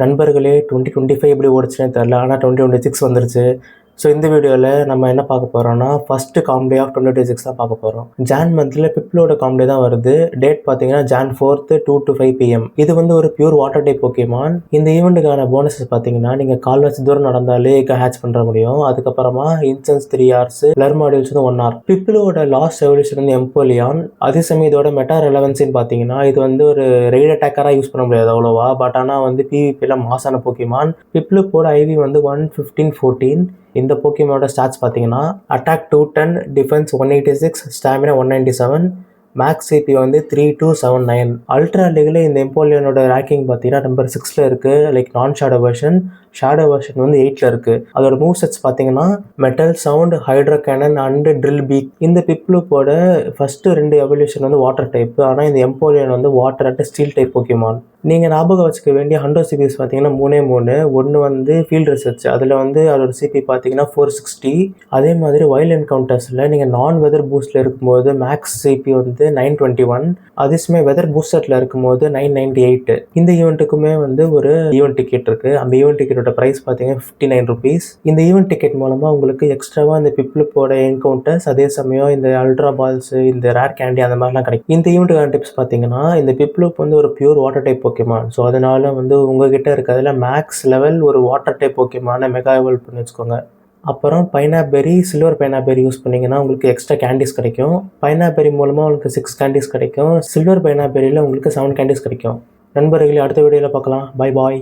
நண்பர்களே 2025 எப்படி ஓடுச்சுன்னே தெரில. ஆனால் 2026 வந்துருச்சு. ஸோ இந்த வீடியோவில் நம்ம என்ன பார்க்க போகிறோம்னா ஃபஸ்ட்டு காம்பே ஆஃப் 2026 தான் பார்க்க போகிறோம். ஜான் மந்தில் பிப்ளோட காம்பே தான் வருது. டேட் பார்த்தீங்கன்னா Jan 4th 2 to 5 PM. இது வந்து ஒரு பியூர் வாட்டர் டைப் போக்கிமான். இந்த ஈவெண்ட்டுக்கான போனஸஸ் பார்த்தீங்கன்னா நீங்கள் கால்வாசி தூரம் நடந்தாலே ஹேட்ச் பண்ணுற முடியும். அதுக்கப்புறமா இன்சென்ஸ் 3 hours, லர் மாடியூல்ஸ் வந்து 1 hour. பிப்ளோட லாஸ்ட் எவல்யூஷன் வந்து எம்போலியான். அதே சமயம் இதோட மெட்டா ரெலவன்ஸ்ன்னு பார்த்தீங்கன்னா இது வந்து ஒரு ரெய்ட் அட்டாக்கராக யூஸ் பண்ண முடியாது அவ்வளோவா. பட் ஆனால் வந்து PvPல மாசான போக்கிமான். பிப்ளோட ஐவி வந்து 115-14. இந்த போக்கிமானோட ஸ்டாட்ஸ் பார்த்தீங்கன்னா attack 210, defence 186, stamina 197, max CP வந்து 3279. அல்ட்ரா லீக்ல இந்த எம்போலியனோட ரேங்கிங் பார்த்தீங்கன்னா நம்பர் 6ல இருக்கு. லைக் நான் ஷேடோ வெர்ஷன். ஷேடோ வெர்ஷன் வந்து 8ல இருக்கு. அதோட மூவ் செட்ஸ் பார்த்தீங்கன்னா metal sound, hydro cannon and drill peck. இந்த பிப்ளூப்போட ஃபர்ஸ்ட் 2 எவல்யூஷன் வந்து வாட்டர் டைப். ஆனால் இந்த எம்போலியன் வந்து water and steel type Pokemon. நீங்கள் ஞாபகம் வச்சுக்க வேண்டிய 100 சிபிஸ் பார்த்தீங்கன்னா 3 ஒன்று வந்து ஃபீல்ட் ரிசர்ச். அதில் வந்து அதோட சிபி பார்த்தீங்கன்னா 460. அதே மாதிரி வைல்ட் என்கவுண்டர்ஸில் நீங்கள் நான் வெதர் பூஸ்டில் இருக்கும்போது மேக்ஸ் சிபி வந்து 921. அதே சமயம் வெதர் பூஸ்டரில் இருக்கும்போது 998. இந்த ஈவெண்ட்டுக்குமே வந்து ஒரு ஈவெண்ட் டிக்கெட் இருக்குது. அந்த ஈவெண்ட் டிக்கெட்டோட ப்ரைஸ் பார்த்தீங்கன்னா 59 rupees. இந்த ஈவெண்ட் டிக்கெட் மூலமாக உங்களுக்கு எக்ஸ்ட்ராவாக இந்த பிப்ளூப்போட என்கவுண்டர்ஸ், அதே சமயம் இந்த அல்ட்ரா பால்ஸ், இந்த ரேர் கேண்டி அந்த மாதிரிலாம் கிடைக்கும். இந்த ஈவெண்ட்டுக்கான டிப்ஸ் பார்த்தீங்கன்னா இந்த பிப்ளூப் வந்து ஒரு pure water type Pokemon. So அதனால வந்து உங்ககிட்ட இருக்கிறதுல மேக்ஸ் லெவல் ஒரு வாட்டர் டைப் போக்கிமான மெகா எவல்வ் பண்ணி வச்சுக்கோங்க. அப்புறம் பைனாபெரி, சில்வர் பைனாபெரி யூஸ் பண்ணிங்கன்னா உங்களுக்கு எக்ஸ்ட்ரா கேண்டிஸ் கிடைக்கும். பைனாபெரி மூலமாக உங்களுக்கு 6 கேண்டிஸ் கிடைக்கும். சில்வர் பைனாபெரியில் உங்களுக்கு 7 கேண்டிஸ் கிடைக்கும். நண்பர்களே அடுத்த வீடியோவில் பார்க்கலாம். Bye bye.